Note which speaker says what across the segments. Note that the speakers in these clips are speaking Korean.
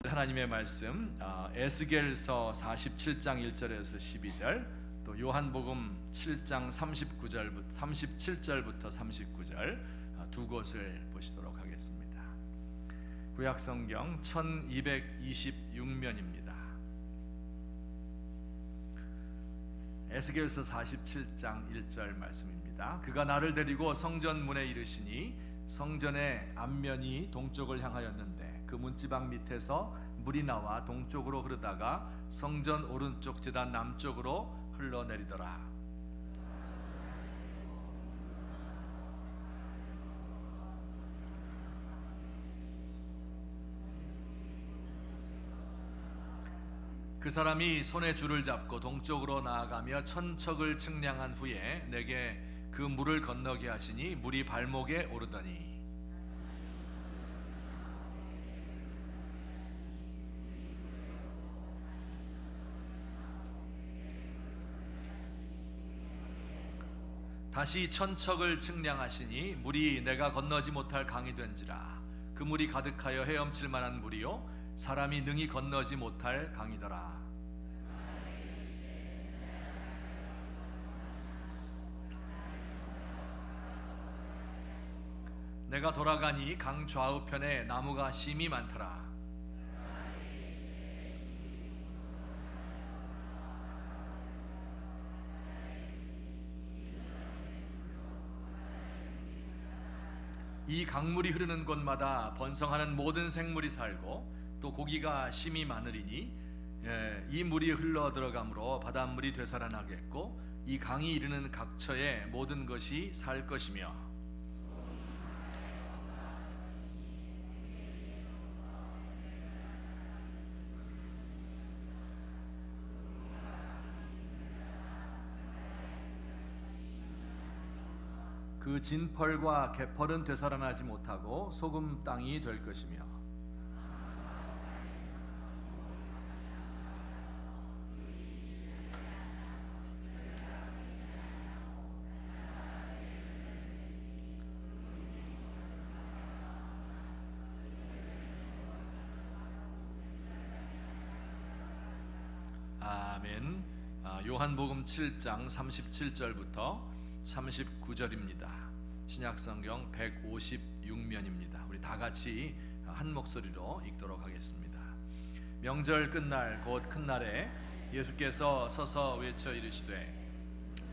Speaker 1: 하나님의 말씀 에스겔서 47장 1절에서 12절, 또 요한복음 7장 37절부터 39절 두 곳을 보시도록 하겠습니다. 구약성경 1226면입니다. 에스겔서 47장 1절 말씀입니다. 그가 나를 데리고 성전 문에 이르시니 성전의 앞면이 동쪽을 향하였는데 그 문지방 밑에서 물이 나와 동쪽으로 흐르다가 성전 오른쪽 제단 남쪽으로 흘러내리더라. 그 사람이 손에 줄을 잡고 동쪽으로 나아가며 천척을 측량한 후에 내게 그 물을 건너게 하시니 물이 발목에 오르더니 다시 천척을 측량하시니 물이 내가 건너지 못할 강이 된지라. 그 물이 가득하여 헤엄칠 만한 물이요 사람이 능히 건너지 못할 강이더라. 내가 돌아가니 강 좌우편에 나무가 심이 많더라. 이 강물이 흐르는 곳마다 번성하는 모든 생물이 살고 또 고기가 심이 많으리니 이 물이 흘러 들어가므로 바닷물이 되살아나겠고 이 강이 이르는 각처에 모든 것이 살 것이며 그 진펄과 개펄은 되살아나지 못하고 소금 땅이 될 것이며 아멘. 요한복음 7장 37절부터 39절입니다. 신약성경 156면입니다. 우리 다 같이 한 목소리로 읽도록 하겠습니다. 명절 끝날 곧 큰 날에 예수께서 서서 외쳐 이르시되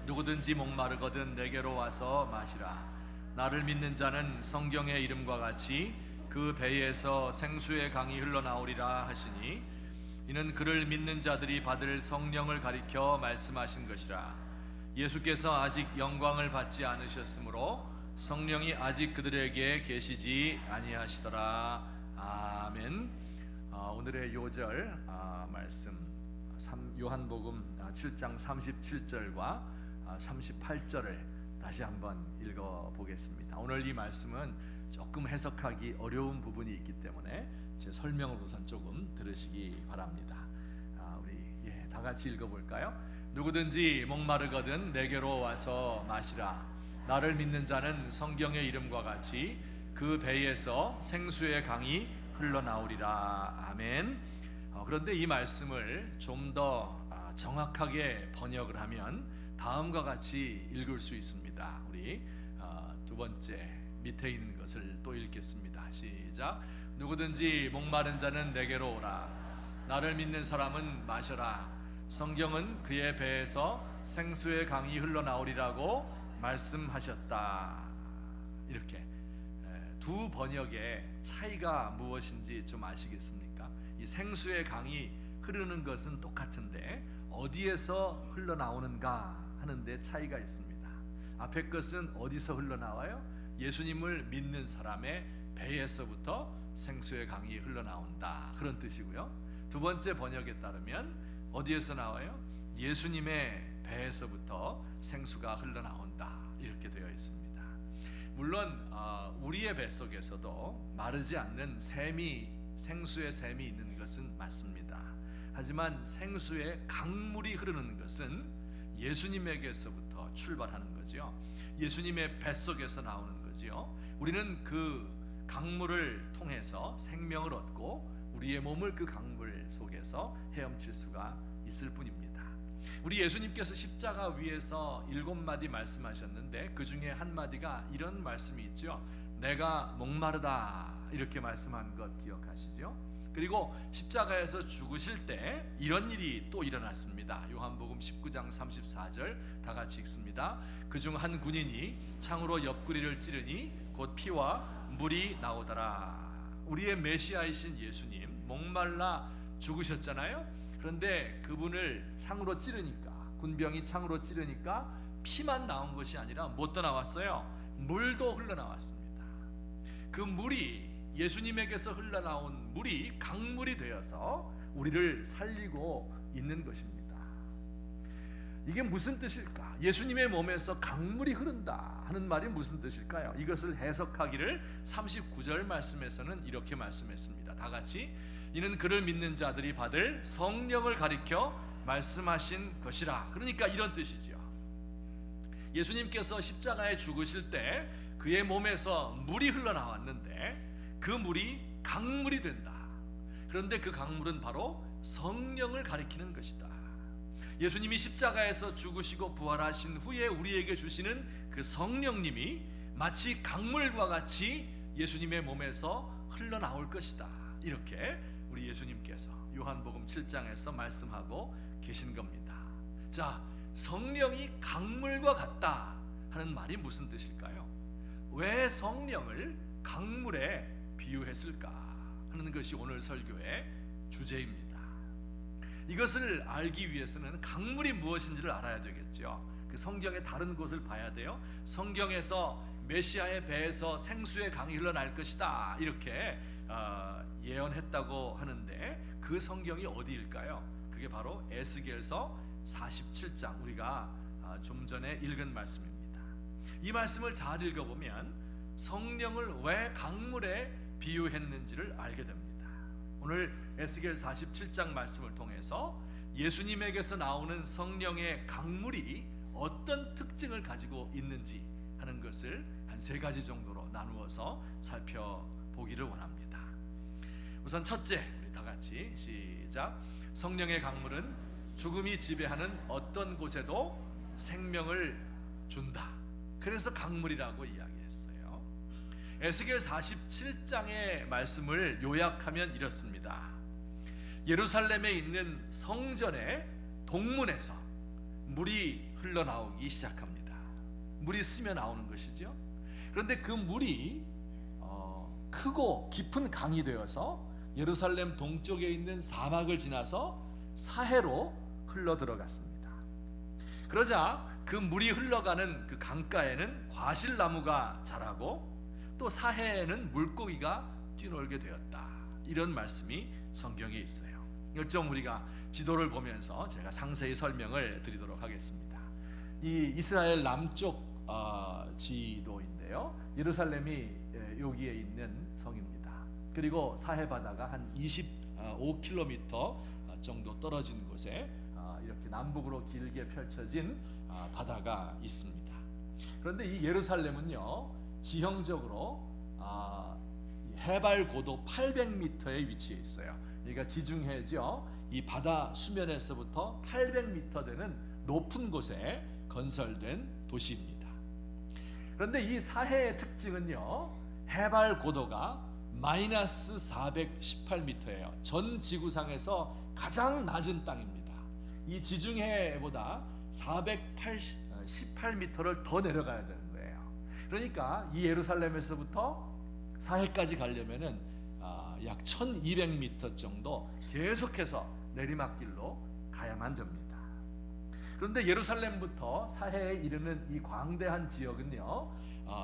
Speaker 1: 누구든지 목마르거든 내게로 와서 마시라. 나를 믿는 자는 성경의 이름과 같이 그 배에서 생수의 강이 흘러나오리라 하시니 이는 그를 믿는 자들이 받을 성령을 가리켜 말씀하신 것이라. 예수께서 아직 영광을 받지 않으셨으므로 성령이 아직 그들에게 계시지 아니하시더라. 아멘. 오늘의 요절 말씀 요한복음 7장 37절과 38절을 다시 한번 읽어보겠습니다. 오늘 이 말씀은 조금 해석하기 어려운 부분이 있기 때문에 제 설명을 우선 조금 들으시기 바랍니다. 우리 다 같이 읽어볼까요? 누구든지 목마르거든 내게로 와서 마시라. 나를 믿는 자는 성경의 이름과 같이 그 배에서 생수의 강이 흘러나오리라. 아멘. 그런데 이 말씀을 좀 더 정확하게 번역을 하면 다음과 같이 읽을 수 있습니다. 우리 두 번째 밑에 있는 것을 또 읽겠습니다. 시작. 누구든지 목마른 자는 내게로 오라. 나를 믿는 사람은 마셔라. 성경은 그의 배에서 생수의 강이 흘러나오리라고 말씀하셨다. 이렇게 두 번역의 차이가 무엇인지 좀 아시겠습니까? 이 생수의 강이 흐르는 것은 똑같은데 어디에서 흘러나오는가 하는데 차이가 있습니다. 앞에 것은 어디서 흘러나와요? 예수님을 믿는 사람의 배에서부터 생수의 강이 흘러나온다, 그런 뜻이고요. 두 번째 번역에 따르면 어디에서 나와요? 예수님의 배에서부터 생수가 흘러나온다, 이렇게 되어 있습니다. 물론 우리의 뱃속에서도 마르지 않는 생수의 샘이 있는 것은 맞습니다. 하지만 생수의 강물이 흐르는 것은 예수님에게서부터 출발하는 거죠. 예수님의 뱃속에서 나오는 거죠. 우리는 그 강물을 통해서 생명을 얻고 우리의 몸을 그 강물 속에서 헤엄칠 수가 있을 뿐입니다. 우리 예수님께서 십자가 위에서 7마디 말씀하셨는데 그 중에 한 마디가 이런 말씀이 있죠. 내가 목마르다 이렇게 말씀한 것 기억하시죠? 그리고 십자가에서 죽으실 때 이런 일이 또 일어났습니다. 요한복음 19장 34절 다 같이 읽습니다. 그중 한 군인이 창으로 옆구리를 찌르니 곧 피와 물이 나오더라. 우리의 메시아이신 예수님 목말라 죽으셨잖아요. 그런데 그분을 창으로 찌르니까, 군병이 창으로 찌르니까 피만 나온 것이 아니라 뭣도 나왔어요? 물도 흘러나왔습니다. 그 물이, 예수님에게서 흘러나온 물이 강물이 되어서 우리를 살리고 있는 것입니다. 이게 무슨 뜻일까? 예수님의 몸에서 강물이 흐른다 하는 말이 무슨 뜻일까요? 이것을 해석하기를 39절 말씀에서는 이렇게 말씀했습니다. 다 같이, 이는 그를 믿는 자들이 받을 성령을 가리켜 말씀하신 것이라. 그러니까 이런 뜻이죠. 예수님께서 십자가에 죽으실 때 그의 몸에서 물이 흘러나왔는데 그 물이 강물이 된다. 그런데 그 강물은 바로 성령을 가리키는 것이다. 예수님이 십자가에서 죽으시고 부활하신 후에 우리에게 주시는 그 성령님이 마치 강물과 같이 예수님의 몸에서 흘러나올 것이다. 이렇게 우리 예수님께서 요한복음 7장에서 말씀하고 계신 겁니다. 자, 성령이 강물과 같다 하는 말이 무슨 뜻일까요? 왜 성령을 강물에 비유했을까 하는 것이 오늘 설교의 주제입니다. 이것을 알기 위해서는 강물이 무엇인지를 알아야 되겠죠. 그 성경의 다른 곳을 봐야 돼요. 성경에서 메시아의 배에서 생수의 강이 흘러날 것이다 이렇게 예언했다고 하는데 그 성경이 어디일까요? 그게 바로 에스겔서 47장, 우리가 좀 전에 읽은 말씀입니다. 이 말씀을 잘 읽어보면 성령을 왜 강물에 비유했는지를 알게 됩니다. 오늘 에스겔 47장 말씀을 통해서 예수님에게서 나오는 성령의 강물이 어떤 특징을 가지고 있는지 하는 것을 한 3가지 정도로 나누어서 살펴보기를 원합니다. 우선 첫째, 우리 다 같이 시작. 성령의 강물은 죽음이 지배하는 어떤 곳에도 생명을 준다. 그래서 강물이라고 이야기했어요. 에스겔 47장의 말씀을 요약하면 이렇습니다. 예루살렘에 있는 성전의 동문에서 물이 흘러나오기 시작합니다. 물이 스며 나오는 것이죠. 그런데 그 물이 크고 깊은 강이 되어서 예루살렘 동쪽에 있는 사막을 지나서 사해로 흘러 들어갔습니다. 그러자 그 물이 흘러가는 그 강가에는 과실나무가 자라고 또 사해에는 물고기가 뛰놀게 되었다. 이런 말씀이 성경에 있어요. 이걸 좀 우리가 지도를 보면서 제가 상세히 설명을 드리도록 하겠습니다. 이 이스라엘 남쪽 지도인데요. 예루살렘이 여기에 있는 성입니다. 그리고 사해 바다가 한 25km 정도 떨어진 곳에 이렇게 남북으로 길게 펼쳐진 바다가 있습니다. 그런데 이 예루살렘은요, 지형적으로 해발 고도 800m에 위치해 있어요. 여기가 지중해죠. 이 바다 수면에서부터 800m 되는 높은 곳에 건설된 도시입니다. 그런데 이 사해의 특징은요, 해발 고도가 마이너스 418m예요. 전 지구상에서 가장 낮은 땅입니다. 이 지중해보다 418m를 더 내려가야 되는 거예요. 그러니까 이 예루살렘에서부터 사해까지 가려면은 약 1200m 정도 계속해서 내리막길로 가야만 됩니다. 그런데 예루살렘부터 사해에 이르는 이 광대한 지역은요,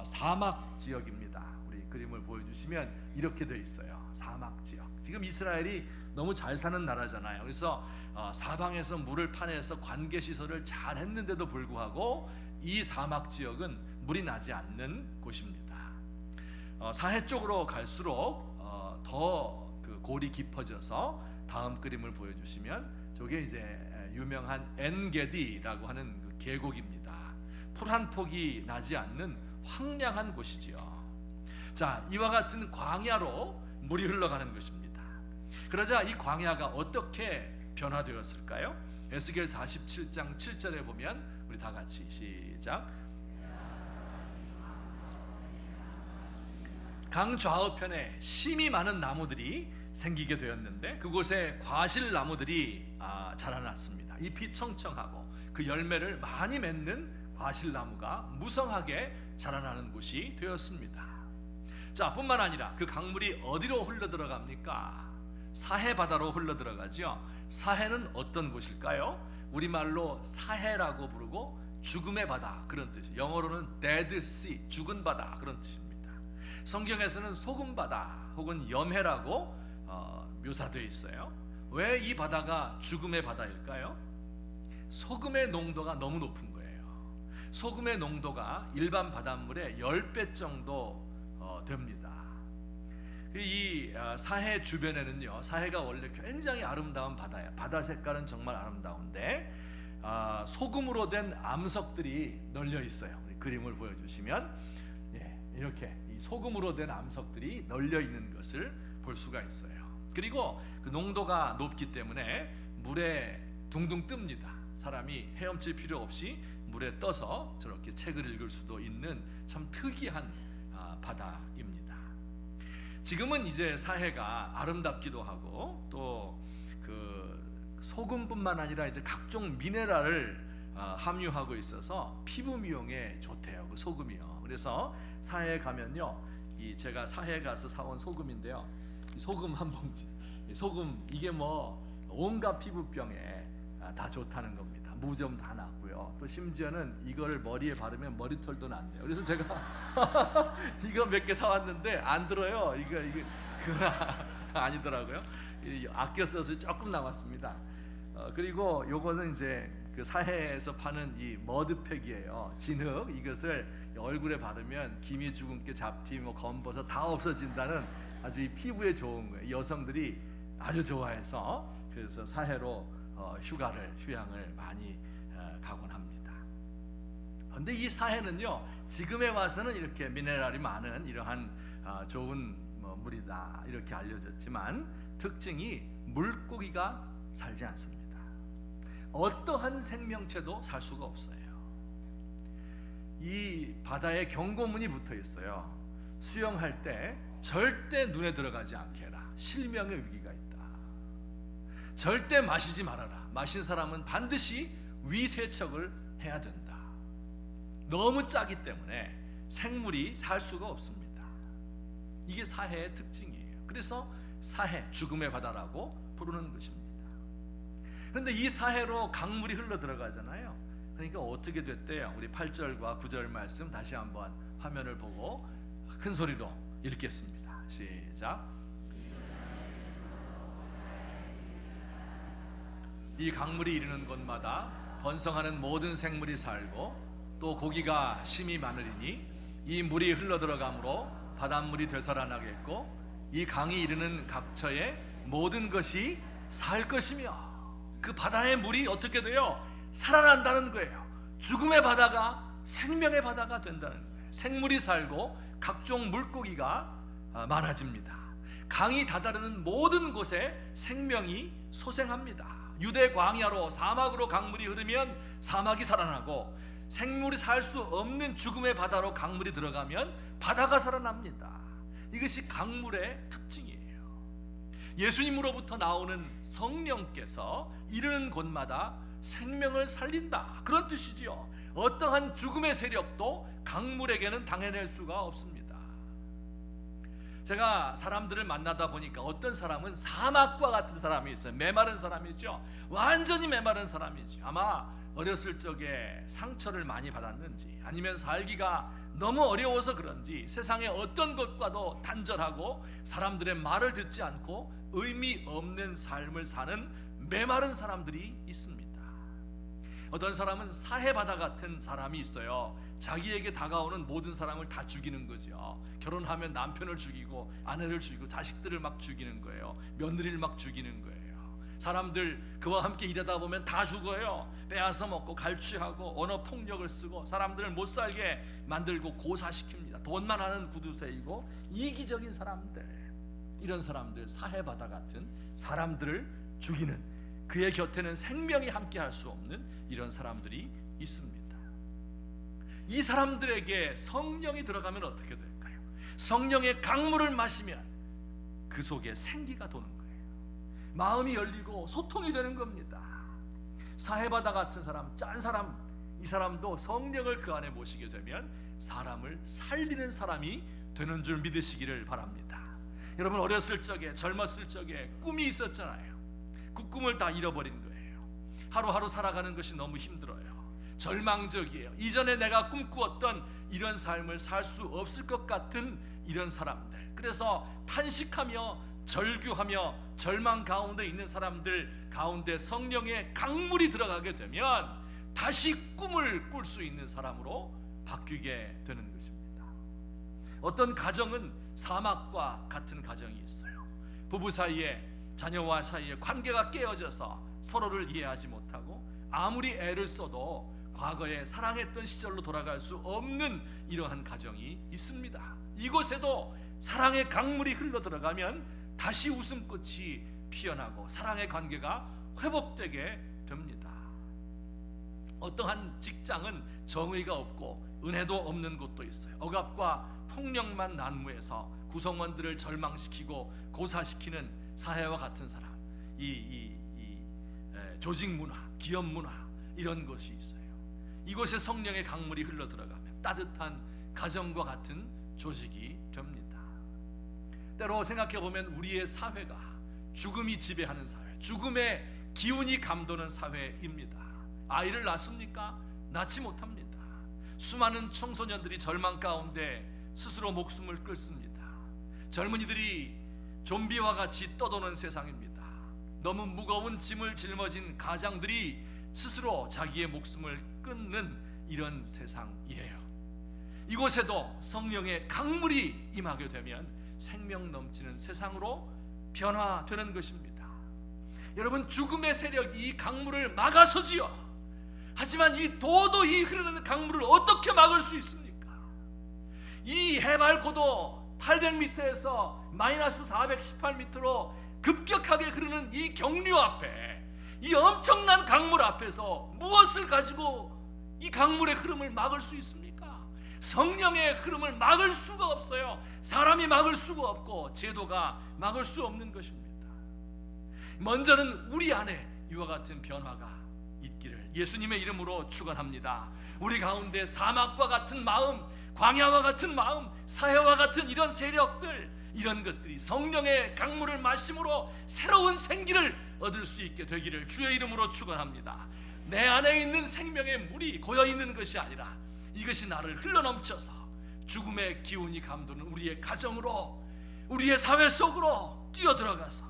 Speaker 1: 사막 지역입니다. 우리 그림을 보여주시면 이렇게 돼 있어요. 사막 지역. 지금 이스라엘이 너무 잘 사는 나라잖아요. 그래서 사방에서 물을 파내서 관계 시설을 잘 했는데도 불구하고 이 사막 지역은 물이 나지 않는 곳입니다. 사해 쪽으로 갈수록 더 그 골이 깊어져서 다음 그림을 보여주시면 저게 이제 유명한 엔게디라고 하는 그 계곡입니다. 풀 한 폭이 나지 않는 황량한 곳이지요. 자, 이와 같은 광야로 물이 흘러가는 것입니다. 그러자 이 광야가 어떻게 변화되었을까요? 에스겔 47장 7절에 보면 우리 다 같이 시작. 강 좌우편에 심이 많은 나무들이 생기게 되었는데 그곳에 과실 나무들이 자라났습니다. 잎이 청청하고 그 열매를 많이 맺는 과실 나무가 무성하게 자라나는 곳이 되었습니다. 자, 뿐만 아니라 그 강물이 어디로 흘러 들어갑니까? 사해 바다로 흘러 들어가죠. 사해는 어떤 곳일까요? 우리말로 사해라고 부르고 죽음의 바다 그런 뜻이에요. 영어로는 Dead Sea, 죽은 바다 그런 뜻입니다. 성경에서는 소금 바다 혹은 염해라고 묘사되어 있어요. 왜 이 바다가 죽음의 바다일까요? 소금의 농도가 너무 높은 거예요. 소금의 농도가 일반 바닷물의 10배 정도 됩니다. 이 사해 주변에는요, 사해가 원래 굉장히 아름다운 바다예요. 바다 색깔은 정말 아름다운데 소금으로 된 암석들이 널려 있어요. 그림을 보여주시면 이렇게 이 소금으로 된 암석들이 널려 있는 것을 볼 수가 있어요. 그리고 그 농도가 높기 때문에 물에 둥둥 뜹니다. 사람이 헤엄칠 필요 없이 물에 떠서 저렇게 책을 읽을 수도 있는 참 특이한 바다입니다. 지금은 이제 사해가 아름답기도 하고 또 그 소금뿐만 아니라 이제 각종 미네랄을 함유하고 있어서 피부 미용에 좋대요. 그 소금이요. 그래서 사해에 가면요, 이 제가 사해에 가서 사온 소금인데요, 이 소금 한 봉지, 소금 이게 뭐 온갖 피부병에 다 좋다는 겁니다. 무좀 다 낫고요. 또 심지어는 이거를 머리에 바르면 머리털도 난대요. 그래서 제가 이거 몇 개 사왔는데 안 들어요. 이거 아니더라고요. 아껴 써서 조금 남았습니다. 그리고 요거는 이제 그 사해에서 파는 이 머드팩이에요. 진흙. 이것을 얼굴에 바르면 기미, 주근깨, 잡티, 뭐 검버섯 다 없어진다는 아주 이 피부에 좋은 거예요. 여성들이 아주 좋아해서 그래서 사해로 휴양을 많이 가곤 합니다. 그런데 이 사해는요, 지금에 와서는 이렇게 미네랄이 많은 이러한 좋은 물이다 이렇게 알려졌지만 특징이 물고기가 살지 않습니다. 어떠한 생명체도 살 수가 없어요. 이 바다에 경고문이 붙어 있어요. 수영할 때 절대 눈에 들어가지 않게 해라. 실명의 위기가 있다. 절대 마시지 말아라. 마신 사람은 반드시 위세척을 해야 된다. 너무 짜기 때문에 생물이 살 수가 없습니다. 이게 사해의 특징이에요. 그래서 사해, 죽음의 바다라고 부르는 것입니다. 그런데 이 사해로 강물이 흘러 들어가잖아요. 그러니까 어떻게 됐대요? 우리 8절과 9절 말씀 다시 한번 화면을 보고 큰 소리로 읽겠습니다. 시작. 이 강물이 이르는 곳마다 번성하는 모든 생물이 살고 또 고기가 심이 많으리니 이 물이 흘러 들어가므로 바닷물이 되살아나겠고 이 강이 이르는 각처에 모든 것이 살 것이며 그 바다의 물이 어떻게 돼요? 살아난다는 거예요. 죽음의 바다가 생명의 바다가 된다는 거예요. 생물이 살고 각종 물고기가 많아집니다. 강이 다다르는 모든 곳에 생명이 소생합니다. 유대 광야로 사막으로 강물이 흐르면 사막이 살아나고 생물이 살 수 없는 죽음의 바다로 강물이 들어가면 바다가 살아납니다. 이것이 강물의 특징이에요. 예수님으로부터 나오는 성령께서 이르는 곳마다 생명을 살린다 그런 뜻이지요. 어떠한 죽음의 세력도 강물에게는 당해낼 수가 없습니다. 제가 사람들을 만나다 보니까 어떤 사람은 사막과 같은 사람이 있어요. 메마른 사람이죠. 완전히 메마른 사람이죠. 아마 어렸을 적에 상처를 많이 받았는지 아니면 살기가 너무 어려워서 그런지 세상의 어떤 것과도 단절하고 사람들의 말을 듣지 않고 의미 없는 삶을 사는 메마른 사람들이 있습니다. 어떤 사람은 사해바다 같은 사람이 있어요. 자기에게 다가오는 모든 사람을 다 죽이는 거죠. 결혼하면 남편을 죽이고 아내를 죽이고 자식들을 막 죽이는 거예요. 며느리를 막 죽이는 거예요. 사람들 그와 함께 일하다 보면 다 죽어요. 빼앗아 먹고 갈취하고 언어 폭력을 쓰고 사람들을 못 살게 만들고 고사시킵니다. 돈만 하는 구두쇠이고 이기적인 사람들. 이런 사람들, 사해바다 같은 사람들을 죽이는, 그의 곁에는 생명이 함께 할 수 없는 이런 사람들이 있습니다. 이 사람들에게 성령이 들어가면 어떻게 될까요? 성령의 강물을 마시면 그 속에 생기가 도는 거예요. 마음이 열리고 소통이 되는 겁니다. 사해바다 같은 사람, 짠 사람, 이 사람도 성령을 그 안에 모시게 되면 사람을 살리는 사람이 되는 줄 믿으시기를 바랍니다. 여러분, 어렸을 적에, 젊었을 적에 꿈이 있었잖아요. 그 꿈을 다 잃어버린 거예요. 하루하루 살아가는 것이 너무 힘들어요. 절망적이에요. 이전에 내가 꿈꾸었던 이런 삶을 살 수 없을 것 같은 이런 사람들, 그래서 탄식하며 절규하며 절망 가운데 있는 사람들 가운데 성령의 강물이 들어가게 되면 다시 꿈을 꿀 수 있는 사람으로 바뀌게 되는 것입니다. 어떤 가정은 사막과 같은 가정이 있어요. 부부 사이에, 자녀와 사이에 관계가 깨어져서 서로를 이해하지 못하고 아무리 애를 써도 과거에 사랑했던 시절로 돌아갈 수 없는 이러한 가정이 있습니다. 이곳에도 사랑의 강물이 흘러 들어가면 다시 웃음꽃이 피어나고 사랑의 관계가 회복되게 됩니다. 어떠한 직장은 정의가 없고 은혜도 없는 곳도 있어요. 억압과 폭력만 난무해서 구성원들을 절망시키고 고사시키는 사회와 같은 사람, 조직 문화, 기업 문화, 이런 것이 있어요. 이곳에 성령의 강물이 흘러 들어가면 따뜻한 가정과 같은 조직이 됩니다. 때로 생각해 보면 우리의 사회가 죽음이 지배하는 사회, 죽음의 기운이 감도는 사회입니다. 아이를 낳습니까? 낳지 못합니다. 수많은 청소년들이 절망 가운데 스스로 목숨을 끊습니다. 젊은이들이 좀비와 같이 떠도는 세상입니다. 너무 무거운 짐을 짊어진 가장들이 스스로 자기의 목숨을 끊는 이런 세상이에요. 이곳에도 성령의 강물이 임하게 되면 생명 넘치는 세상으로 변화되는 것입니다. 여러분, 죽음의 세력이 이 강물을 막아서지요. 하지만 이 도도히 흐르는 강물을 어떻게 막을 수 있습니까? 이 해발 고도 800m에서 마이너스 418m로 급격하게 흐르는 이 경류 앞에, 이 엄청난 강물 앞에서 무엇을 가지고 이 강물의 흐름을 막을 수 있습니까? 성령의 흐름을 막을 수가 없어요. 사람이 막을 수가 없고 제도가 막을 수 없는 것입니다. 먼저는 우리 안에 이와 같은 변화가 있기를 예수님의 이름으로 축원합니다. 우리 가운데 사막과 같은 마음, 광야와 같은 마음, 사해와 같은 이런 세력들, 이런 것들이 성령의 강물을 마심으로 새로운 생기를 얻을 수 있게 되기를 주의 이름으로 축원합니다. 내 안에 있는 생명의 물이 고여있는 것이 아니라 이것이 나를 흘러넘쳐서 죽음의 기운이 감도는 우리의 가정으로, 우리의 사회 속으로 뛰어들어가서,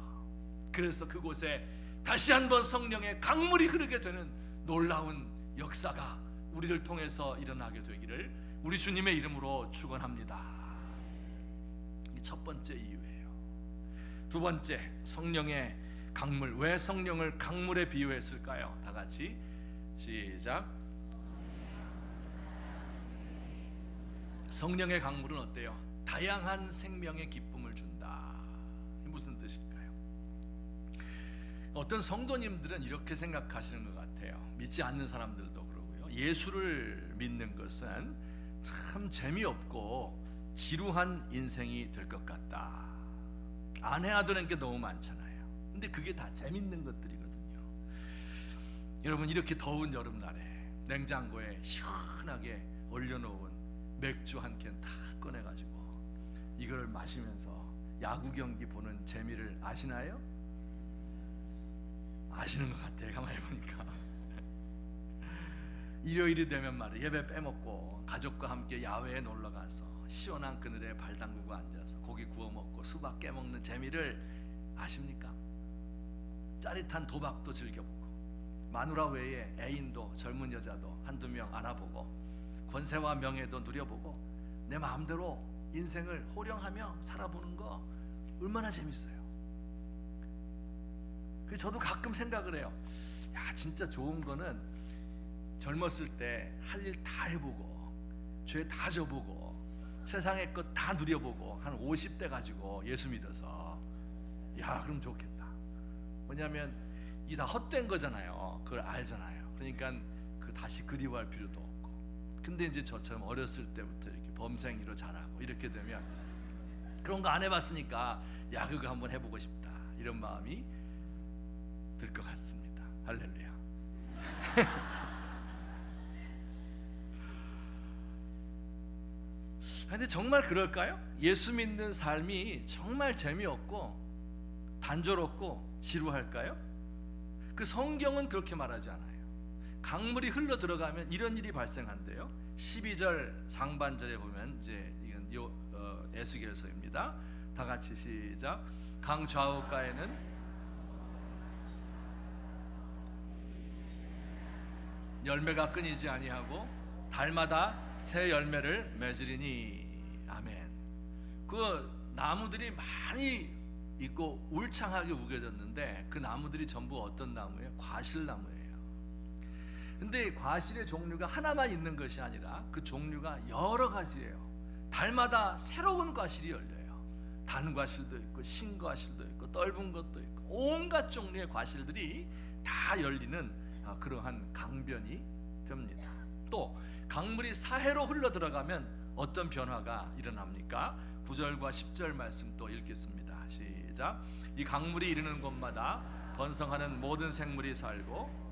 Speaker 1: 그래서 그곳에 다시 한번 성령의 강물이 흐르게 되는 놀라운 역사가 우리를 통해서 일어나게 되기를 우리 주님의 이름으로 축원합니다. 이 첫 번째 이유예요. 두 번째, 성령의 강물. 왜 성령을 강물에 비유했을까요? 다 같이 시작. 성령의 강물은 어때요? 다양한 생명의 기쁨을 준다. 무슨 뜻일까요? 어떤 성도님들은 이렇게 생각하시는 것 같아요. 믿지 않는 사람들도 그러고요. 예수를 믿는 것은 참 재미없고 지루한 인생이 될 것 같다. 안 해야 되는 게 너무 많잖아요. 근데 그게 다 재밌는 것들이거든요. 여러분, 이렇게 더운 여름날에 냉장고에 시원하게 얼려놓은 맥주 한 캔 다 꺼내가지고 이걸 마시면서 야구 경기 보는 재미를 아시나요? 아시는 것 같아요. 가만히 보니까 일요일이 되면 말이에요, 예배 빼먹고 가족과 함께 야외에 놀러가서 시원한 그늘에 발 담그고 앉아서 고기 구워 먹고 수박 깨먹는 재미를 아십니까? 짜릿한 도박도 즐겨보고 마누라 외에 애인도 젊은 여자도 한두 명 안아보고 권세와 명예도 누려보고 내 마음대로 인생을 호령하며 살아보는 거 얼마나 재밌어요. 그래서 저도 가끔 생각을 해요. 야, 진짜 좋은 거는 젊었을 때 할 일 다 해보고 죄 다 져보고 세상의 것 다 누려보고 한 50대 가지고 예수 믿어서 야 그럼 좋겠다. 뭐냐면 이 다 헛된 거잖아요. 그걸 알잖아요. 그러니까 그 다시 그리워할 필요도 없고. 근데 이제 저처럼 어렸을 때부터 이렇게 범생이로 자라고 이렇게 되면 그런 거 안 해봤으니까 야 그거 한번 해보고 싶다 이런 마음이 들 것 같습니다. 할렐루야. 근데 정말 그럴까요? 예수 믿는 삶이 정말 재미없고 단조롭고 지루할까요? 그 성경은 그렇게 말하지 않아요. 강물이 흘러 들어가면 이런 일이 발생한대요. 12절 상반절에 보면 이제 이건 에스겔서입니다. 다 같이 시작. 강 좌우가에는 열매가 끊이지 아니하고 달마다 새 열매를 맺으리니. 아멘. 그 나무들이 많이 있고 울창하게 우겨졌는데 그 나무들이 전부 어떤 나무예요? 과실나무예요. 근데 과실의 종류가 하나만 있는 것이 아니라 그 종류가 여러 가지예요. 달마다 새로운 과실이 열려요. 단 과실도 있고 신 과실도 있고 떫은 것도 있고 온갖 종류의 과실들이 다 열리는 그러한 강변이 됩니다. 또 강물이 사해로 흘러 들어가면 어떤 변화가 일어납니까? 9절과 10절 말씀 또 읽겠습니다. 시작. 이 강물이 이르는 곳마다 번성하는 모든 생물이 살고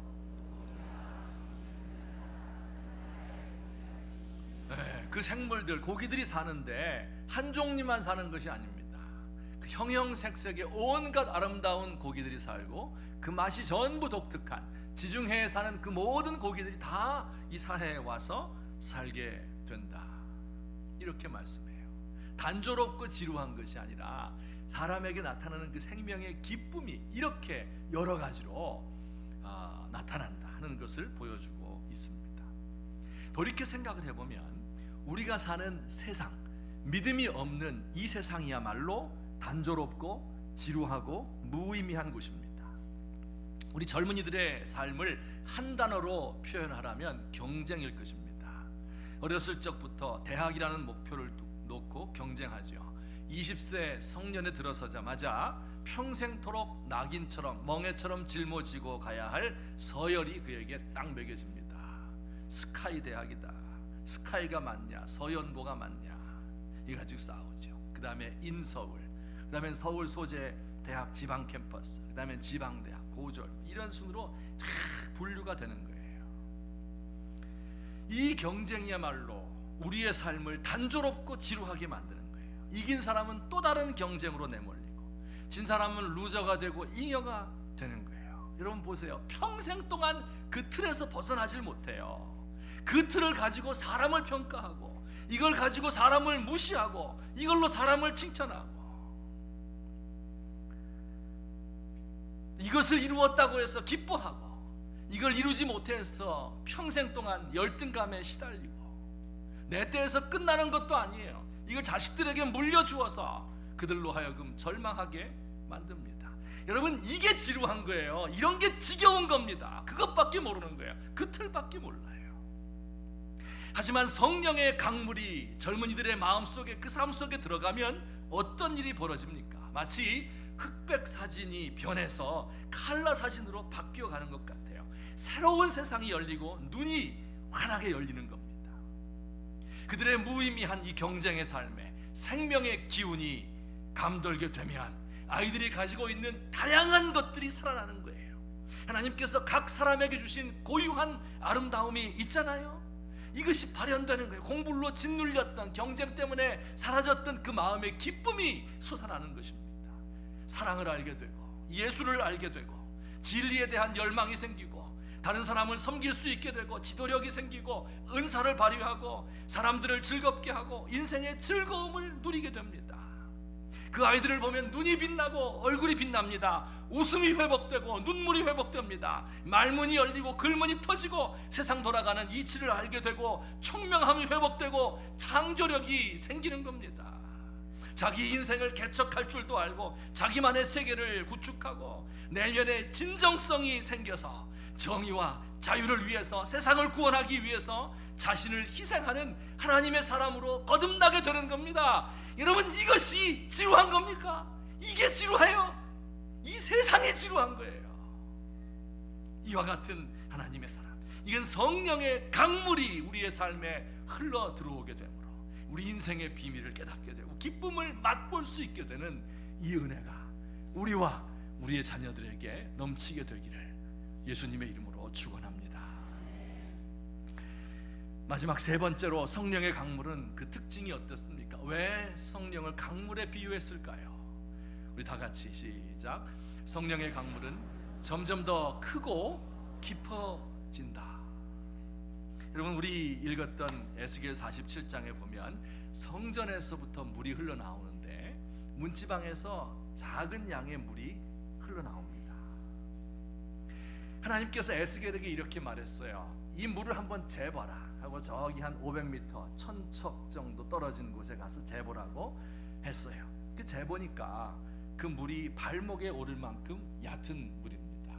Speaker 1: 그 생물들 고기들이 사는데 한 종류만 사는 것이 아닙니다. 그 형형색색의 온갖 아름다운 고기들이 살고 그 맛이 전부 독특한 지중해에 사는 그 모든 고기들이 다 이 사해에 와서 살게 된다. 이렇게 말씀해요. 단조롭고 지루한 것이 아니라 사람에게 나타나는 그 생명의 기쁨이 이렇게 여러 가지로 나타난다 하는 것을 보여주고 있습니다. 돌이켜 생각을 해보면 우리가 사는 세상, 믿음이 없는 이 세상이야말로 단조롭고 지루하고 무의미한 곳입니다. 우리 젊은이들의 삶을 한 단어로 표현하라면 경쟁일 것입니다. 어렸을 적부터 대학이라는 목표를 놓고 경쟁하죠. 20세 성년에 들어서자마자 평생토록 낙인처럼 멍에처럼 짊어지고 가야 할 서열이 그에게 딱 매겨집니다. 스카이 대학이다. 스카이가 맞냐 서연고가 맞냐 이거 가지고 싸우죠. 그 다음에 인서울, 그 다음에 서울 소재 대학 지방 캠퍼스, 그 다음에 지방대학, 고졸 이런 순으로 쫙 분류가 되는 거예요. 이 경쟁이야말로 우리의 삶을 단조롭고 지루하게 만드는 거예요. 이긴 사람은 또 다른 경쟁으로 내몰리고 진 사람은 루저가 되고 잉여가 되는 거예요. 여러분 보세요. 평생 동안 그 틀에서 벗어나질 못해요. 그 틀을 가지고 사람을 평가하고 이걸 가지고 사람을 무시하고 이걸로 사람을 칭찬하고 이것을 이루었다고 해서 기뻐하고 이걸 이루지 못해서 평생 동안 열등감에 시달리고 내 때에서 끝나는 것도 아니에요. 이걸 자식들에게 물려주어서 그들로 하여금 절망하게 만듭니다. 여러분 이게 지루한 거예요. 이런 게 지겨운 겁니다. 그것밖에 모르는 거예요. 그 틀밖에 몰라요. 하지만 성령의 강물이 젊은이들의 마음속에 그 삶 속에 들어가면 어떤 일이 벌어집니까? 마치 흑백 사진이 변해서 칼라 사진으로 바뀌어가는 것 같아요. 새로운 세상이 열리고 눈이 환하게 열리는 겁니다. 그들의 무의미한 이 경쟁의 삶에 생명의 기운이 감돌게 되면 아이들이 가지고 있는 다양한 것들이 살아나는 거예요. 하나님께서 각 사람에게 주신 고유한 아름다움이 있잖아요. 이것이 발현되는 거예요. 공불로 짓눌렸던 경쟁 때문에 사라졌던 그 마음의 기쁨이 솟아나는 것입니다. 사랑을 알게 되고 예수를 알게 되고 진리에 대한 열망이 생기고 다른 사람을 섬길 수 있게 되고 지도력이 생기고 은사를 발휘하고 사람들을 즐겁게 하고 인생의 즐거움을 누리게 됩니다. 그 아이들을 보면 눈이 빛나고 얼굴이 빛납니다. 웃음이 회복되고 눈물이 회복됩니다. 말문이 열리고 글문이 터지고 세상 돌아가는 이치를 알게 되고 총명함이 회복되고 창조력이 생기는 겁니다. 자기 인생을 개척할 줄도 알고 자기만의 세계를 구축하고 내면의 진정성이 생겨서 정의와 자유를 위해서, 세상을 구원하기 위해서 자신을 희생하는 하나님의 사람으로 거듭나게 되는 겁니다. 여러분, 이것이 지루한 겁니까? 이게 지루해요? 이 세상이 지루한 거예요. 이와 같은 하나님의 사람, 이건 성령의 강물이 우리의 삶에 흘러 들어오게 되므로 우리 인생의 비밀을 깨닫게 되고 기쁨을 맛볼 수 있게 되는 이 은혜가 우리와 우리의 자녀들에게 넘치게 되기를 예수님의 이름으로 축원합니다. 마지막 세 번째로, 성령의 강물은 그 특징이 어떻습니까? 왜 성령을 강물에 비유했을까요? 우리 다 같이 시작. 성령의 강물은 점점 더 크고 깊어진다. 여러분, 우리 읽었던 에스겔 47장에 보면 성전에서부터 물이 흘러나오는데 문지방에서 작은 양의 물이 흘러나옵니다. 하나님께서 에스겔에게 이렇게 말했어요. 이 물을 한번 재봐라 하고 저기 한 500m, 1000척 정도 떨어진 곳에 가서 재보라고 했어요. 그 재보니까 그 물이 발목에 오를 만큼 얕은 물입니다.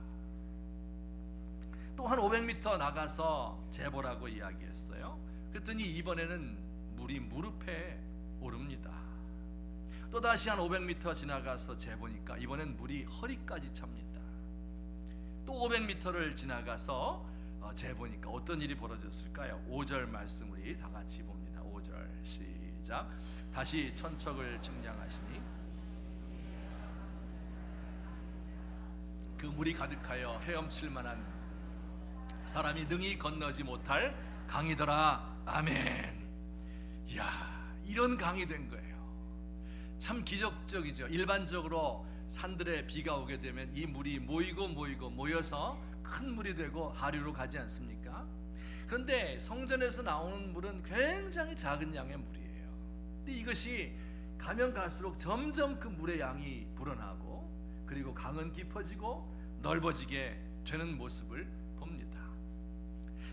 Speaker 1: 또 한 500m 나가서 재보라고 이야기했어요. 그랬더니 이번에는 물이 무릎에 오릅니다. 또다시 한 500m 지나가서 재보니까 이번엔 물이 허리까지 찹니다. 또 500m를 지나가서 재보니까 어떤 일이 벌어졌을까요? 5절 말씀 우리 다 같이 봅니다. 5절 시작. 다시 천척을 측량하시니 그 물이 가득하여 헤엄칠 만한 사람이 능히 건너지 못할 강이더라. 아멘. 이야, 이런 강이 된 거예요. 참 기적적이죠. 일반적으로 산들에 비가 오게 되면 이 물이 모여서 큰 물이 되고 하류로 가지 않습니까? 그런데 성전에서 나오는 물은 굉장히 작은 양의 물이에요. 근데 이것이 가면 갈수록 점점 그 물의 양이 불어나고 그리고 강은 깊어지고 넓어지게 되는 모습을 봅니다.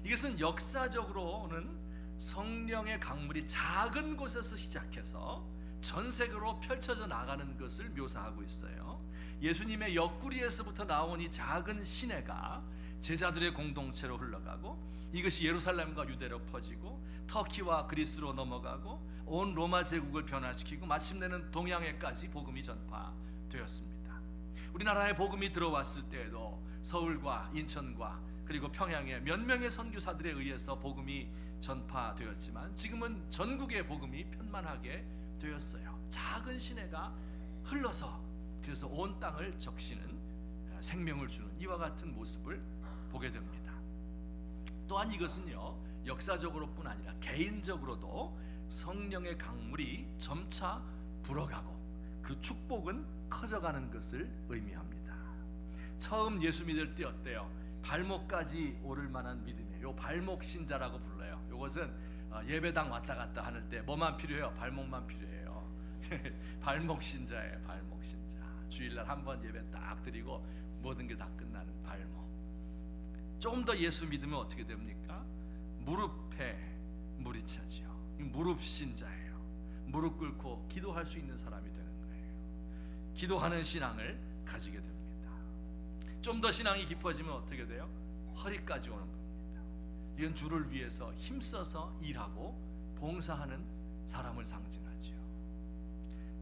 Speaker 1: 이것은 역사적으로는 성령의 강물이 작은 곳에서 시작해서 전 세계로 펼쳐져 나가는 것을 묘사하고 있어요. 예수님의 옆구리에서부터 나온 이 작은 시내가 제자들의 공동체로 흘러가고 이것이 예루살렘과 유대로 퍼지고 터키와 그리스로 넘어가고 온 로마 제국을 변화시키고 마침내는 동양에까지 복음이 전파되었습니다. 우리나라에 복음이 들어왔을 때에도 서울과 인천과 그리고 평양에 몇 명의 선교사들에 의해서 복음이 전파되었지만 지금은 전국에 복음이 편만하게 되었어요. 작은 시내가 흘러서 그래서 온 땅을 적시는 생명을 주는 이와 같은 모습을 보게 됩니다. 또한 이것은요, 역사적으로뿐 아니라 개인적으로도 성령의 강물이 점차 불어가고 그 축복은 커져가는 것을 의미합니다. 처음 예수 믿을 때 어때요? 발목까지 오를 만한 믿음이에요. 요 발목 신자라고 불러요. 요것은 예배당 왔다 갔다 하는 때 뭐만 필요해요? 발목만 필요해요. 발목 신자예요. 발목 신자. 주일날 한번 예배 딱 드리고 모든 게 다 끝나는 발목. 조금 더 예수 믿으면 어떻게 됩니까? 무릎에 물이 차죠. 무릎 신자예요. 무릎 꿇고 기도할 수 있는 사람이 되는 거예요. 기도하는 신앙을 가지게 됩니다. 좀 더 신앙이 깊어지면 어떻게 돼요? 허리까지 오는 겁니다. 이건 주를 위해서 힘써서 일하고 봉사하는 사람을 상징하죠.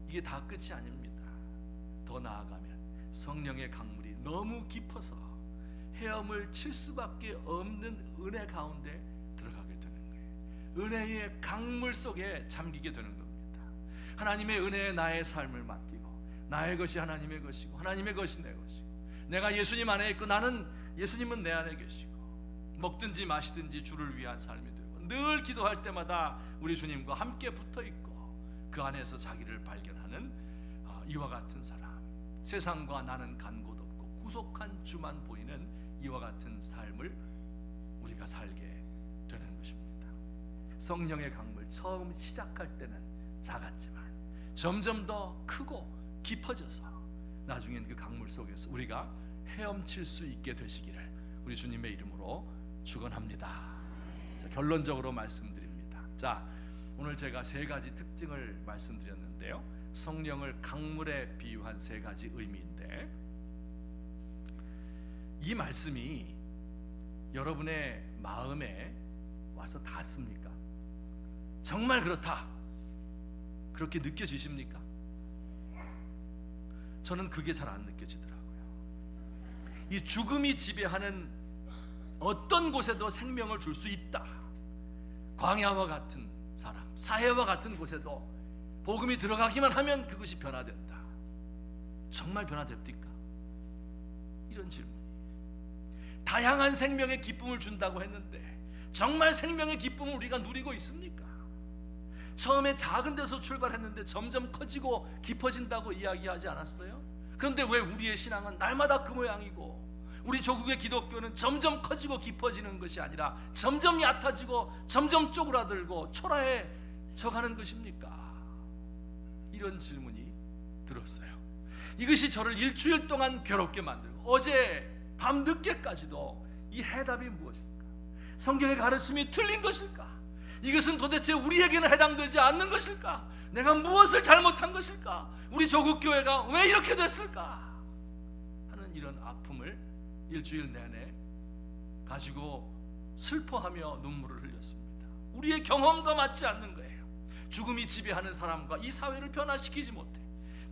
Speaker 1: 이게 다 끝이 아닙니다. 더 나아가면 성령의 강물이 너무 깊어서 헤엄을 칠 수밖에 없는 은혜 가운데 들어가게 되는 거예요. 은혜의 강물 속에 잠기게 되는 겁니다. 하나님의 은혜에 나의 삶을 맡기고 나의 것이 하나님의 것이고 하나님의 것이 내 것이고 내가 예수님 안에 있고 나는 예수님은 내 안에 계시고 먹든지 마시든지 주를 위한 삶이 되고 늘 기도할 때마다 우리 주님과 함께 붙어있고 그 안에서 자기를 발견하는 이와 같은 사람, 세상과 나는 간 곳 없고 구속한 주만 보이는 이와 같은 삶을 우리가 살게 되는 것입니다. 성령의 강물 처음 시작할 때는 작았지만 점점 더 크고 깊어져서 나중엔 그 강물 속에서 우리가 헤엄칠 수 있게 되시기를 우리 주님의 이름으로 축원합니다. 자, 결론적으로 말씀드립니다. 자, 오늘 제가 세 가지 특징을 말씀드렸는데요. 성령을 강물에 비유한 세 가지 의미인데 이 말씀이 여러분의 마음에 와서 닿습니까? 정말 그렇다, 그렇게 느껴지십니까? 저는 그게 잘 안 느껴지더라고요. 이 죽음이 지배하는 어떤 곳에도 생명을 줄 수 있다. 광야와 같은 사람, 사해와 같은 곳에도 복음이 들어가기만 하면 그것이 변화된다. 정말 변화됩니까? 이런 질문이. 다양한 생명의 기쁨을 준다고 했는데 정말 생명의 기쁨을 우리가 누리고 있습니까? 처음에 작은 데서 출발했는데 점점 커지고 깊어진다고 이야기하지 않았어요? 그런데 왜 우리의 신앙은 날마다 그 모양이고 우리 조국의 기독교는 점점 커지고 깊어지는 것이 아니라 점점 얕아지고 점점 쪼그라들고 초라해져 가는 것입니까? 이런 질문이 들었어요. 이것이 저를 일주일 동안 괴롭게 만들고 어제 밤 늦게까지도 이 해답이 무엇일까? 성경의 가르침이 틀린 것일까? 이것은 도대체 우리에게는 해당되지 않는 것일까? 내가 무엇을 잘못한 것일까? 우리 조국교회가 왜 이렇게 됐을까? 하는 이런 아픔을 일주일 내내 가지고 슬퍼하며 눈물을 흘렸습니다. 우리의 경험과 맞지 않는 거예요. 죽음이 지배하는 사람과 이 사회를 변화시키지 못해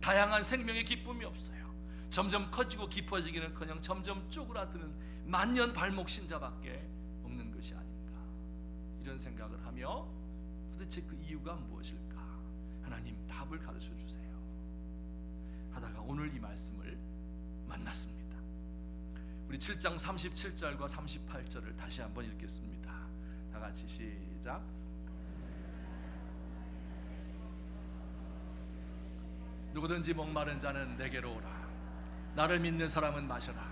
Speaker 1: 다양한 생명의 기쁨이 없어요. 점점 커지고 깊어지기는커녕 점점 쪼그라드는 만년 발목 신자밖에 없는 것이 아닌가, 이런 생각을 하며 도대체 그 이유가 무엇일까? 하나님 답을 가르쳐 주세요 하다가 오늘 이 말씀을 만났습니다. 우리 7장 37절과 38절을 다시 한번 읽겠습니다. 다 같이 시작. 누구든지 목마른 자는 내게로 오라. 나를 믿는 사람은 마셔라.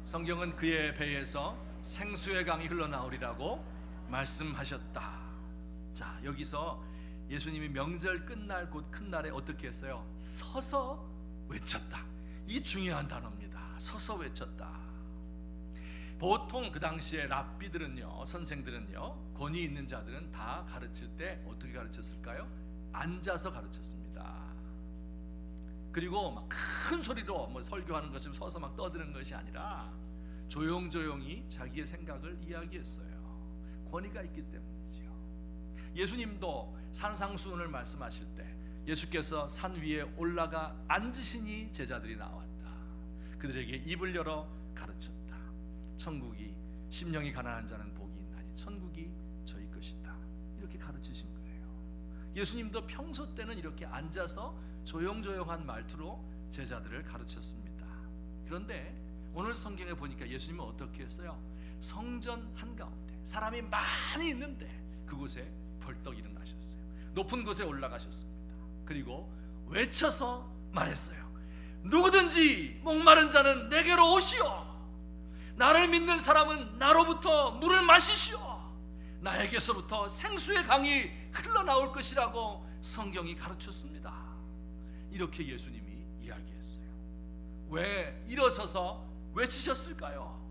Speaker 1: 성경은 그의 배에서 생수의 강이 흘러나오리라고 말씀하셨다. 자, 여기서 예수님이 명절 끝날 곧 큰 날에 어떻게 했어요? 서서 외쳤다. 이 중요한 단어입니다. 서서 외쳤다. 보통 그 당시에 랍비들은요, 선생들은요, 권위 있는 자들은 다 가르칠 때 어떻게 가르쳤을까요? 앉아서 가르쳤습니다. 그리고 막 큰 소리로 뭐 설교하는 것처럼 서서 막 떠드는 것이 아니라 조용조용히 자기의 생각을 이야기했어요. 권위가 있기 때문이죠. 예수님도 산상수훈을 말씀하실 때 예수께서 산 위에 올라가 앉으시니 제자들이 나왔다. 그들에게 입을 열어 가르쳤다. 천국이 심령이 가난한 자는 복이 있나니 천국이 저희 것이다. 이렇게 가르치신 거예요. 예수님도 평소 때는 이렇게 앉아서 조용조용한 말투로 제자들을 가르쳤습니다. 그런데 오늘 성경에 보니까 예수님은 어떻게 했어요? 성전 한가운데 사람이 많이 있는데 그곳에 벌떡 일어나셨어요. 높은 곳에 올라가셨습니다. 그리고 외쳐서 말했어요. 누구든지 목마른 자는 내게로 오시오. 나를 믿는 사람은 나로부터 물을 마시시오. 나에게서부터 생수의 강이 흘러나올 것이라고 성경이 가르쳤습니다. 이렇게 예수님이 이야기했어요. 왜 일어서서 외치셨을까요?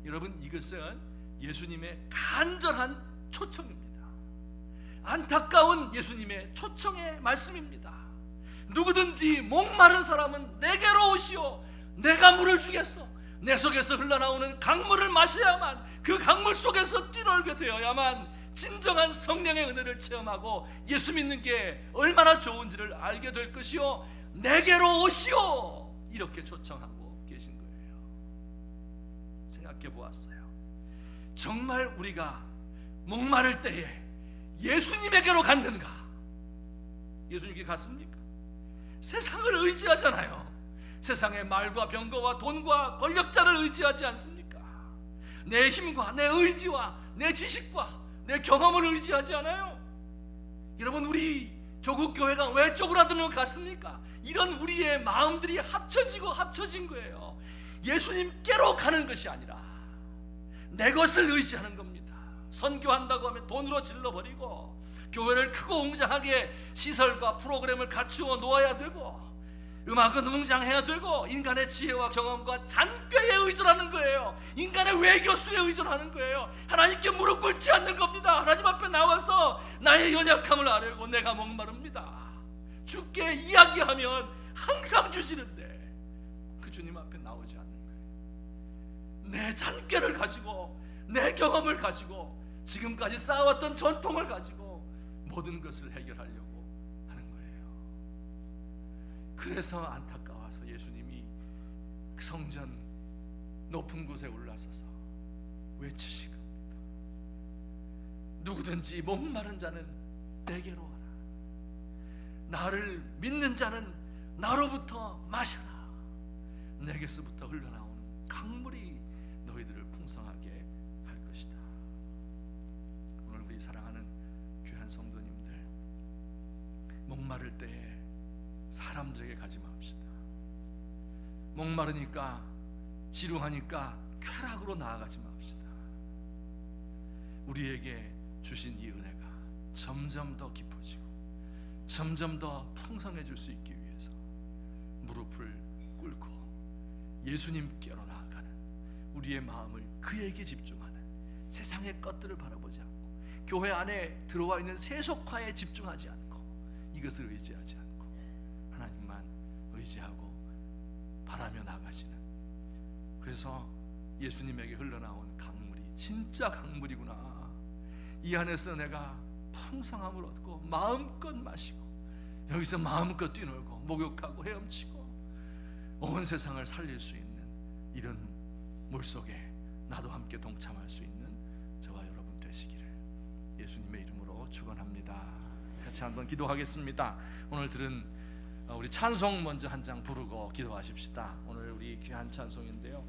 Speaker 1: 여러분, 이것은 예수님의 간절한 초청입니다. 안타까운 예수님의 초청의 말씀입니다. 누구든지 목마른 사람은 내게로 오시오. 내가 물을 주겠어. 내 속에서 흘러나오는 강물을 마셔야만, 그 강물 속에서 뛰놀게 되어야만 진정한 성령의 은혜를 체험하고 예수 믿는 게 얼마나 좋은지를 알게 될 것이요, 내게로 오시오. 이렇게 초청하고 계신 거예요. 생각해 보았어요. 정말 우리가 목마를 때에 예수님에게로 갔는가? 예수님께 갔습니까? 세상을 의지하잖아요. 세상의 말과 병거와 돈과 권력자를 의지하지 않습니까? 내 힘과 내 의지와 내 지식과 내 경험을 의지하지 않아요. 여러분, 우리 조국교회가 왜 쪼그라드는 것 같습니까? 이런 우리의 마음들이 합쳐진 거예요. 예수님께로 가는 것이 아니라 내 것을 의지하는 겁니다. 선교한다고 하면 돈으로 질러버리고 교회를 크고 웅장하게 시설과 프로그램을 갖추어 놓아야 되고 음악은 웅장해야 되고 인간의 지혜와 경험과 잔꾀에 의존하는 거예요. 인간의 외교술에 의존하는 거예요. 하나님께 무릎 꿇지 않는 겁니다. 하나님 앞에 나와서 나의 연약함을 아뢰고 내가 목마릅니다. 주께 이야기하면 항상 주시는데 그 주님 앞에 나오지 않는 거예요. 내 잔꾀를 가지고 내 경험을 가지고 지금까지 쌓아왔던 전통을 가지고 모든 것을 해결하려고 하는 거예요. 그래서 안타까워서 예수님이 그 성전 높은 곳에 올라서서 외치신 겁니다. 누구든지 목마른 자는 내게로 와라. 나를 믿는 자는 나로부터 마셔라. 내게서부터 흘러나오는 강물이 너희들을 풍성하게 할 것이다. 오늘 우리 사랑하는 귀한 성도님들, 목마를 때에 사람들에게 가지 맙시다. 목마르니까 지루하니까 쾌락으로 나아가지 맙시다. 우리에게 주신 이 은혜가 점점 더 깊어지고 점점 더 풍성해질 수 있기 위해서 무릎을 꿇고 예수님께로 나아가는 우리의 마음을 그에게 집중하는, 세상의 것들을 바라보지 않고 교회 안에 들어와 있는 세속화에 집중하지 않고 이것을 의지하지 않고 하나님만 의지하고 바라며 나가시는, 그래서 예수님에게 흘러나온 강물이 진짜 강물이구나, 이 안에서 내가 풍성함을 얻고 마음껏 마시고 여기서 마음껏 뛰놀고 목욕하고 헤엄치고 온 세상을 살릴 수 있는 이런 물속에 나도 함께 동참할 수 있는 저와 여러분 되시기를 예수님의 이름으로 축원합니다. 같이 한번 기도하겠습니다. 오늘 들은 우리 찬송 먼저 한 장 부르고 기도하십시다. 오늘 우리 귀한 찬송인데요,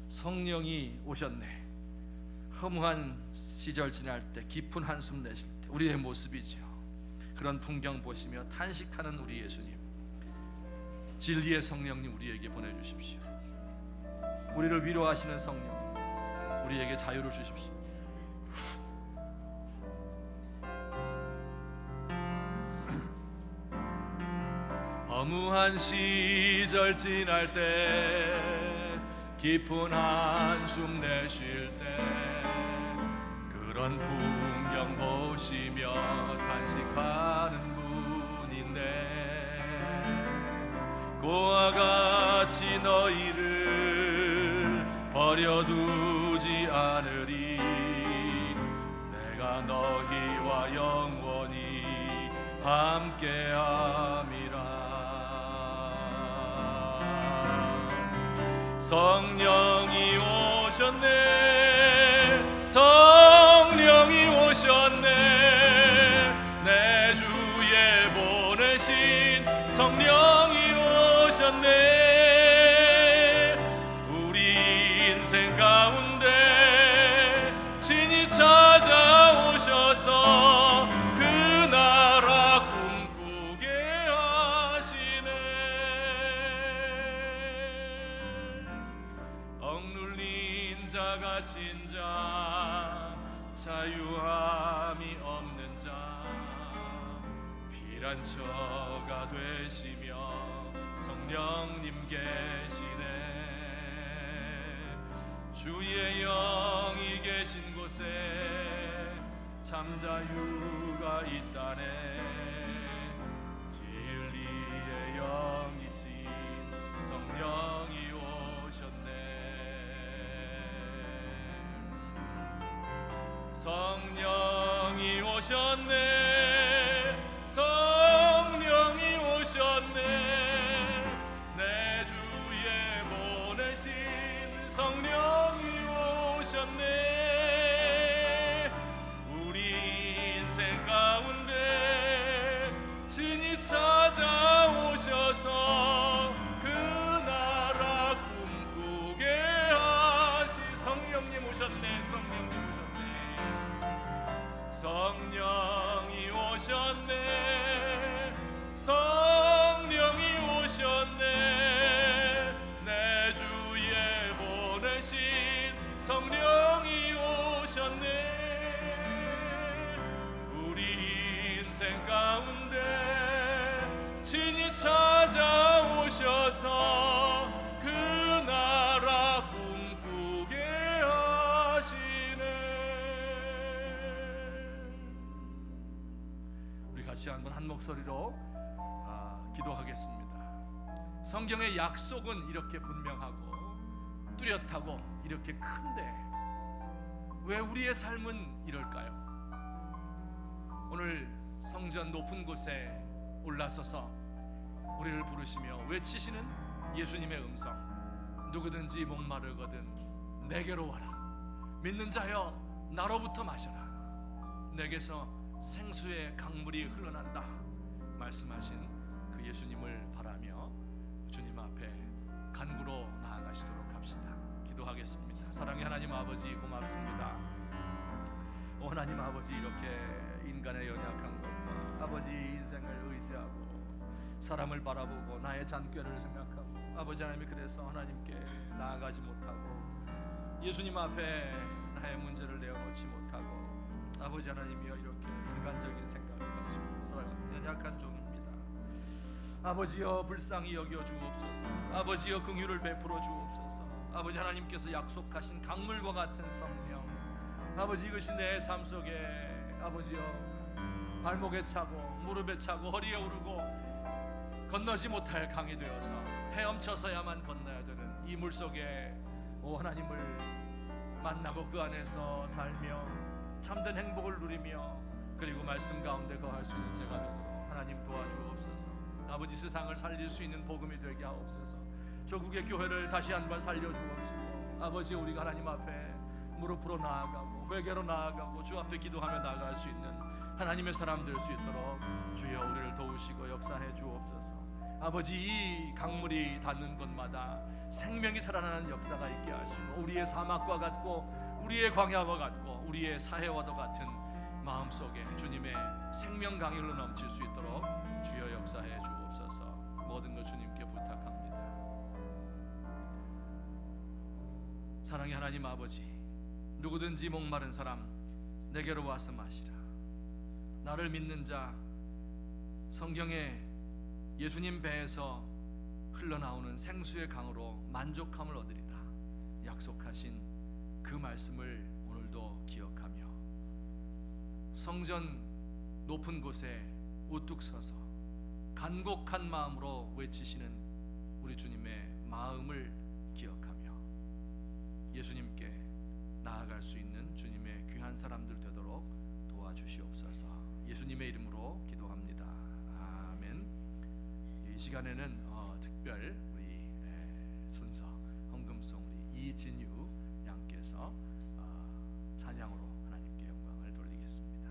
Speaker 1: 성령이 오셨네. 허무한 시절 지날 때, 깊은 한숨 내쉴 때 우리의 모습이죠. 그런 풍경 보시며 탄식하는 우리 예수님, 진리의 성령님 우리에게 보내주십시오. 우리를 위로하시는 성령, 우리에게 자유를 주십시오. 허무한 시절 지날 때, 깊은 한숨 내쉴 때, 그런 풍경 보시며 탄식하는 분인데, 그와 같이 너희를 버려두지 않으리. 내가 너희와 영원히 함께함이라. 성령이 오셨네, 성령이 오셨네, 내 주에 보내신 성령이 오셨네. 우리 인생 가운데 친히 찾아오셔서 그 나라 꿈꾸게 하시네. 억눌린 자가 진자, 자유함이 없는 자, 피란처가 되시며 성령님 계시네. 주의 영이 계신 곳에 참 자유가 있다네. 진리의 영이신 성령이 오셨네. 성령이 오셨네, 성령이 오셨네, 내 주에 보내신 성령이 오셨네. 우리 인생 가운데 친히 찾아오셔서 그 나라 꿈꾸게 하시. 성령님 오셨네, 성령님 오셨네, 성령이 오셨네, 성령이 오셨네, 내 주에 보내신 성령이 오셨네. 우리 인생 가운데 친히 찾아오셔서 그 나라 꿈꾸게 하시네. 우리 같이 한번 한 목소리로 기도하겠습니다. 성경의 약속은 이렇게 분명하고 뚜렷하고 이렇게 큰데 왜 우리의 삶은 이럴까요? 오늘 성전 높은 곳에 올라서서 우리를 부르시며 외치시는 예수님의 음성, 누구든지 목마르거든 내게로 와라. 믿는 자여 나로부터 마셔라. 내게서 생수의 강물이 흘러난다 말씀하신 그 예수님을 바라며 주님 앞에 간구로 나아가시도록 합시다. 기도하겠습니다. 사랑의 하나님 아버지, 고맙습니다. 하나님 아버지, 이렇게 인간의 연약한 것과 아버지 인생을 의지하고 사람을 바라보고 나의 잔꾀를 생각하고 아버지 하나님이 그래서 하나님께 나아가지 못하고 예수님 앞에 나의 문제를 내어놓지 못하고 아버지 하나님이여 이렇게 인간적인 생각을 가지고 살아가는 연약한 종입니다. 아버지여 불쌍히 여겨 주옵소서. 아버지여 긍휼을 베풀어 주옵소서. 아버지 하나님께서 약속하신 강물과 같은 성령, 아버지 이것이 내 삶 속에 아버지여 발목에 차고 무릎에 차고 허리에 오르고 건너지 못할 강이 되어서 헤엄쳐서야만 건너야 되는 이 물속에 하나님을 만나고 그 안에서 살며 참된 행복을 누리며 그리고 말씀 가운데 거할 수 있는 제가 되도록 하나님 도와주옵소서. 아버지 세상을 살릴 수 있는 복음이 되게 하옵소서. 조국의 교회를 다시 한번 살려주옵시고 아버지 우리가 하나님 앞에 무릎으로 나아가고 회개로 나아가고 주 앞에 기도하며 나아갈 수 있는 하나님의 사람 될 수 있도록 주여 우리를 도우시고 역사해 주옵소서. 아버지 이 강물이 닿는 곳마다 생명이 살아나는 역사가 있게 하시고 우리의 사막과 같고 우리의 광야와 같고 우리의 사해와도 같은 마음속에 주님의 생명 강이 흘러 넘칠 수 있도록 주여 역사해 주옵소서. 모든 것 주님께 부탁합니다. 사랑의 하나님 아버지, 누구든지 목마른 사람 내게로 와서 마시라. 나를 믿는 자 성경에 예수님 배에서 흘러나오는 생수의 강으로 만족함을 얻으리라 약속하신 그 말씀을 오늘도 기억하며 성전 높은 곳에 우뚝 서서 간곡한 마음으로 외치시는 우리 주님의 마음을 기억하며 예수님께 나아갈 수 있는 주님의 귀한 사람들 되도록 도와주시옵소서. 예수님의 이름으로 기도합니다. 아멘. 이 시간에는 특별 우리 순서 헌금송 우리 이진유 양께서 찬양으로 하나님께 영광을 돌리겠습니다.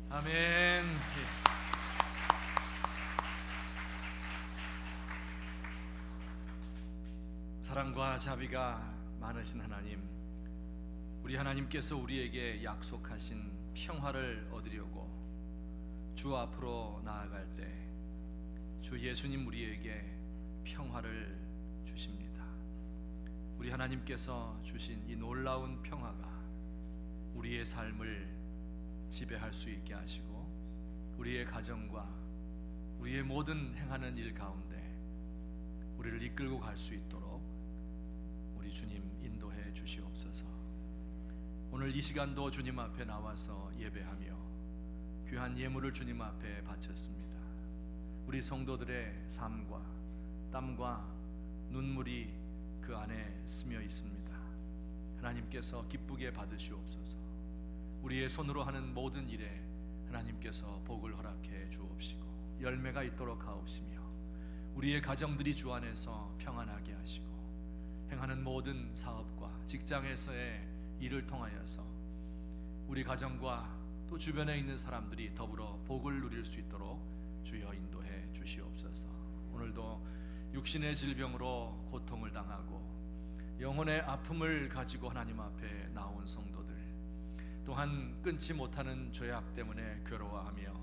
Speaker 1: 아멘. 사랑과 자비가 많으신 하나님, 우리 하나님께서 우리에게 약속하신 평화를 얻으려고 주 앞으로 나아갈 때 주 예수님 우리에게 평화를 주십니다. 우리 하나님께서 주신 이 놀라운 평화가 우리의 삶을 지배할 수 있게 하시고 우리의 가정과 우리의 모든 행하는 일 가운데 우리를 이끌고 갈 수 있도록 우리 주님 인도해 주시옵소서. 오늘 이 시간도 주님 앞에 나와서 예배하며 귀한 예물을 주님 앞에 바쳤습니다. 우리 성도들의 삶과 땀과 눈물이 그 안에 스며 있습니다. 하나님께서 기쁘게 받으시옵소서. 우리의 손으로 하는 모든 일에 하나님께서 복을 허락해 주옵시고 열매가 있도록 하옵시며 우리의 가정들이 주 안에서 평안하게 하시고 행하는 모든 사업과 직장에서의 일을 통하여서 우리 가정과 또 주변에 있는 사람들이 더불어 복을 누릴 수 있도록 주여 인도해 주시옵소서. 오늘도 육신의 질병으로 고통을 당하고 영혼의 아픔을 가지고 하나님 앞에 나온 성도들, 또한 끊지 못하는 죄악 때문에 괴로워하며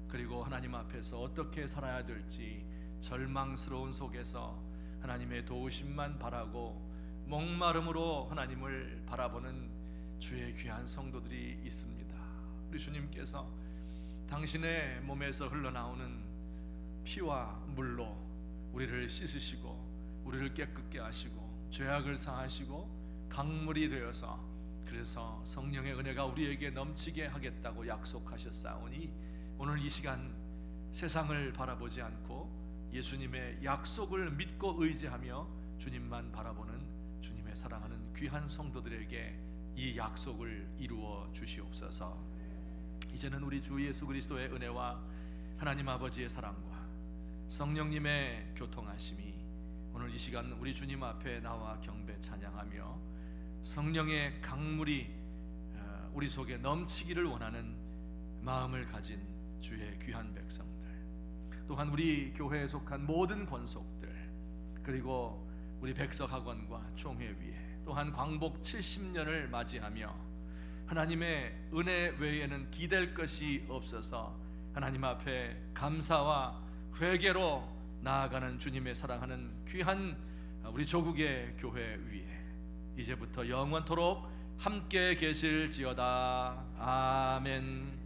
Speaker 1: 그리고 하나님 앞에서 어떻게 살아야 될지 절망스러운 속에서 하나님의 도우심만 바라고 목마름으로 하나님을 바라보는 주의 귀한 성도들이 있습니다. 우리 주님께서 당신의 몸에서 흘러나오는 피와 물로 우리를 씻으시고 우리를 깨끗게 하시고 죄악을 사하시고 강물이 되어서 그래서 성령의 은혜가 우리에게 넘치게 하겠다고 약속하셨사오니 오늘 이 시간 세상을 바라보지 않고 예수님의 약속을 믿고 의지하며 주님만 바라보는 주님의 사랑하는 귀한 성도들에게 이 약속을 이루어 주시옵소서. 이제는 우리 주 예수 그리스도의 은혜와 하나님 아버지의 사랑과 성령님의 교통하심이 오늘 이 시간 우리 주님 앞에 나와 경배 찬양하며 성령의 강물이 우리 속에 넘치기를 원하는 마음을 가진 주의 귀한 백성들, 또한 우리 교회에 속한 모든 권속들, 그리고 우리 백석학원과 총회위에 또한 광복 70년을 맞이하며 하나님의 은혜 외에는 기댈 것이 없어서 하나님 앞에 감사와 회개로 나아가는 주님의 사랑하는 귀한 우리 조국의 교회 위에 이제부터 영원토록 함께 계실지어다. 아멘.